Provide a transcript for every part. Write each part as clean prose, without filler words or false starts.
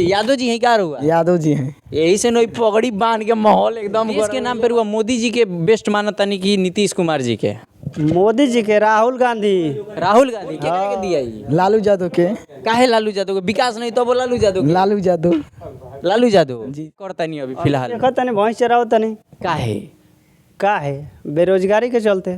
यादव जी हैं क्या हुआ? यादव जी हैं। यही से नई पगड़ी बांध के माहौल एकदम इसके नाम पे हुआ। मोदी जी के बेस्ट मानता नहीं कि नीतीश कुमार जी के? मोदी जी के, राहुल गांधी। राहुल गांधी के दिया ये? लालू यादव के। काहे लालू यादव के? विकास नहीं तो वो लालू यादव के? लालू यादव। लालू यादव जी करता नहीं अभी फिलहाल। देखो तनी भैंस चराओ तनी। का है बेरोजगारी के चलते।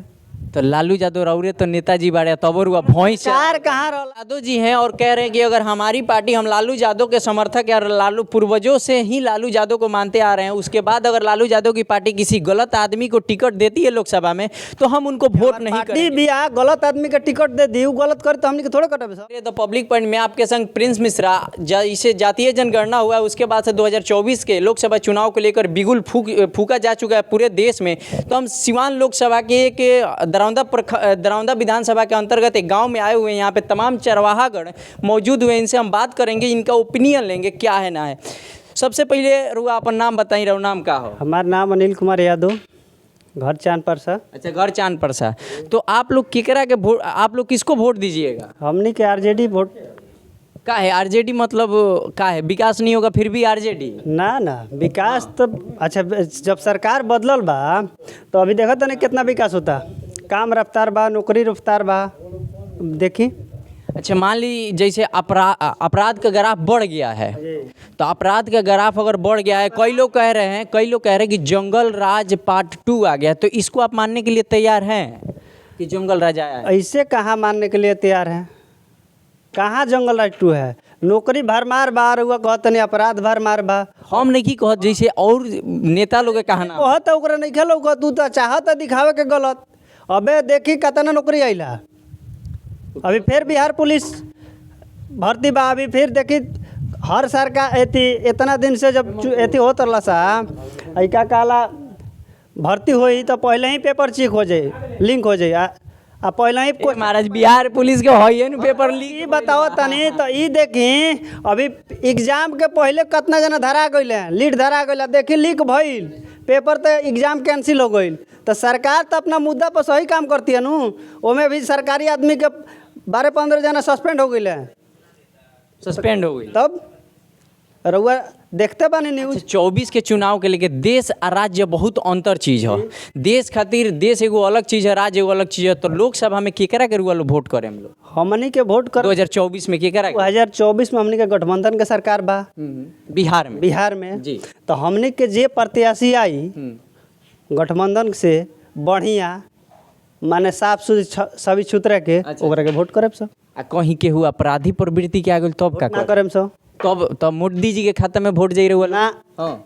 तो लालू यादव राउरे तो नेताजी बाड़े तब हुआ भैंस चार कहाँ रहा? यादव जी हैं और कह रहे हैं कि अगर हमारी पार्टी, हम लालू यादव के समर्थक और लालू पूर्वजों से ही लालू यादव को मानते आ रहे हैं, उसके बाद अगर लालू यादव की पार्टी किसी गलत आदमी को टिकट देती है लोकसभा में तो हम उनको वोट नहीं करेंगे। भी गलत आदमी का टिकट दे दी, गलत कर तो हमने थोड़ा कटे। तो पब्लिक पॉइंट में आपके संग प्रिंस मिश्रा, इसे जातीय जनगणना हुआ उसके बाद से 2024 के लोकसभा चुनाव को लेकर बिगुल फूका जा चुका है पूरे देश में। तो हम सिवान लोकसभा के एक दरौंदा विधानसभा के अंतर्गत एक गांव में आए हुए हैं। यहाँ पे तमाम चरवाहागण मौजूद हुए, इनसे हम बात करेंगे, इनका ओपिनियन लेंगे क्या है ना है। सबसे पहले रुआ अपन नाम बताइए। रहो नाम का हो? हमारा नाम अनिल कुमार यादव, घर चांद परसा। अच्छा, घर चांद परसा। तो आप लोग केकरा के वोट, आप लोग किसको वोट दीजिएगा? हमने के आरजेडी वोट। का है आरजेडी? मतलब का है विकास नहीं होगा फिर भी आरजेडी? ना विकास तो अच्छा, जब सरकार बदलल बा तो अभी देखा था कितना विकास होता। काम रफ्तार बा, नौकरी रफ्तार बा, देखी। अच्छा, मान ली जैसे अपराध का ग्राफ बढ़ गया है, तो अपराध का ग्राफ अगर बढ़ गया है, कई लोग कह रहे हैं कि जंगल राज पार्ट 2 आ गया, तो इसको आप मानने के लिए तैयार हैं कि जंगल राज आया है? ऐसे कहाँ मानने के लिए तैयार हैं? कहाँ जंगल राज 2 है? नौकरी भरमार बार हुआ कहते नहीं, अपराध भरमार बा। हम नहीं कहत, जैसे और नेता लोग कहना कहत ओकरा नहीं खेलो, तू तो चाहत दिखावे के गलत। अबे देखी कितना नौकरी आइला, अभी फिर बिहार पुलिस भर्ती बा, अभी फिर देखी हर सरकार इतना दिन से जब एती होत रहा सा ऐका काला भर्ती होई तो पहले ही पेपर चेक हो जाए, लिंक हो जाए, आ पहले ही महाराज बिहार पुलिस के है न पेपर लीक। बताओ तनी तो ई देखी अभी एग्जाम के पहले कितना जना धरा गए, लीड धरा गए, देखी लीक भइल पेपर, तो एग्जाम कैंसिल हो गई। तो सरकार तो अपना मुद्दा पर सही काम करती है नू, ओमे भी सरकारी आदमी के 12-15 जना सस्पेंड हो गए। सस्पेंड हो गई तब रउआ देखते बानी न्यूज। 24 के चुनाव के लेके देश और राज्य बहुत अंतर चीज है। देश खातिर देश एगो अलग चीज है, राज्य एगो अलग चीज है। तो लोकसभा में केकरा के रुआ लोग वोट करें? हम लोग हमनी के वोट कर 2024 में केकरा? 2024 में हमनी के गठबंधन के सरकार बा बिहार में जी। तो हमनी के जे प्रत्याशी आई गठबंधन से बढ़िया, माने साफ सभी छुतरे के, ओकरा के वोट करेब सब। आ कहीं के हुआ अपराधी प्रवृत्ति के आ गई तब का करेब सब? तब मोदी जी के खाता में वोट जाई रहुआ ना?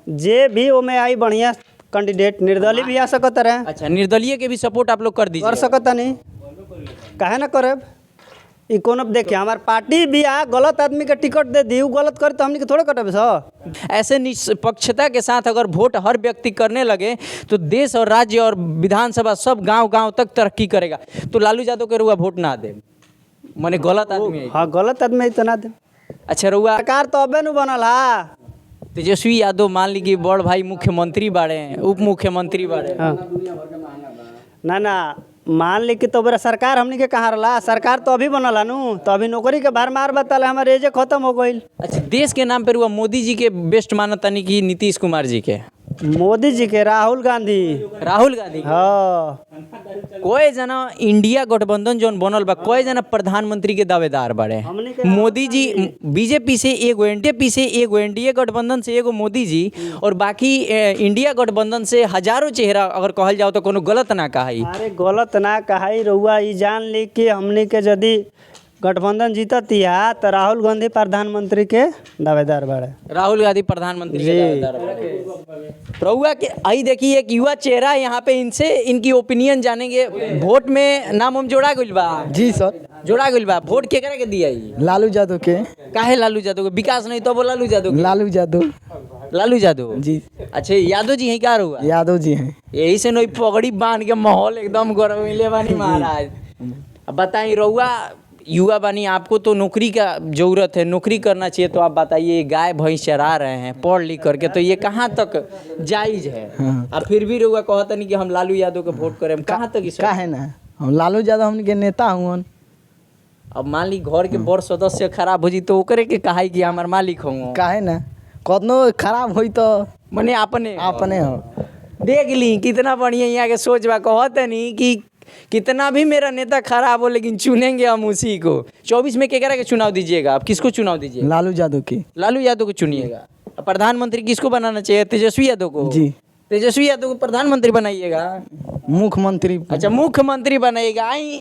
जे भी ओमे आई बढ़िया कैंडिडेट, निर्दलीय भी आ सकत रहे। अच्छा, निर्दलीय के भी सपोर्ट आप लोग कर दीजिए? कर सकत नहीं, काहे ना करेब। ई कोनो देखिए हमार पार्टी भी गलत आदमी के टिकट दे दी, गलत कर तो हमने के थोड़े कटेब सर। ऐसे निष्पक्षता के साथ अगर वोट हर व्यक्ति करने लगे तो देश और राज्य और विधानसभा सब गांव तक तरक्की करेगा। तो लालू यादव के रुआ वोट ना दे, माने गलत आदमी? हाँ, गलत आदमी तो ना दे। अच्छा, रुआ सरकार तो अबे न बनल हा। तेजस्वी यादव मान ली कि बड़ भाई मुख्यमंत्री बाड़े, उप मुख्यमंत्री बाड़े। ना मान ली कि तो बड़ा सरकार हमनी के कहाँ रहा, सरकार तो अभी बनला नू, तो अभी नौकरी के भरमार बताले, हमारे एजे खत्म हो गई। अच्छा, देश के नाम पे रुआ मोदी जी के बेस्ट मानता नहीं कि नीतीश कुमार जी के? मोदी जी के, राहुल गांधी। हाँ, कोई जना इंडिया गठबंधन जोन बनल बा, कोई जना प्रधानमंत्री के दावेदार बाड़े। मोदी जी बीजेपी से एगो, एनडीए से एगो, एनडीए गठबंधन से एगो मोदी जी, और बाकी इंडिया गठबंधन से हजारों चेहरा अगर कहल जाओ तो कोनो गलत ना कहाई। अरे गलत ना कहाई रउआ, ई जान ली कि हमनी के यदि गठबंधन जीततिया तो राहुल गांधी प्रधानमंत्री के दावेदार बाड़े। राहुल गांधी प्रधानमंत्री के दावेदार बाड़े। रउआ के आई देखिए एक युवा चेहरा यहाँ पे, इनसे इनकी ओपिनियन जानेंगे। वोट में नाम हम जोड़ा गइल बा? जी सर, जोड़ा गइल बा। वोट केकरा के दिया? लालू यादव के। काहे लालू यादव के? विकास नहीं तो वो लालू यादव? लालू यादव जी। अच्छा, यादव जी हैं क्या? हुआ यादव जी हैं। यही से नई पगड़ी बांध के माहौल एकदम गरमिले बानी महाराज। अब बताइए रउआ युवा बानी, आपको तो नौकरी का जरूरत है, नौकरी करना चाहिए, तो आप बताइए गाय भैंस चरा रहे हैं पढ़ लिख करके, तो ये कहाँ तक जायज़ है? और फिर भी रउआ कहता नहीं कि हम लालू यादव के वोट करें, कहाँ तक? का है ना, हम लालू यादव हमन के नेता हुन। अब मान ली घर के बड़ सदस्य खराब हो जी तो ओकरे के कहा कि हमार मालिक होंगे काहे ना कतनो खराब होई तो मने अपने अपने हो। देख ली कितना बढ़िया यहाँ के सोच बा कहते नहीं कि कितना भी मेरा नेता खराब हो लेकिन चुनेंगे हम उसी को। 24 में केकरा के चुनाव दीजिएगा आप, किसको चुनाव दीजिएगा? लालू यादव की। लालू यादव को चुनिएगा। प्रधानमंत्री किसको बनाना चाहिए? तेजस्वी यादव को। जी। तेजस्वी यादव को प्रधानमंत्री बनाइएगा। मुख्यमंत्री। अच्छा मुख्यमंत्री बनाइएगा। आई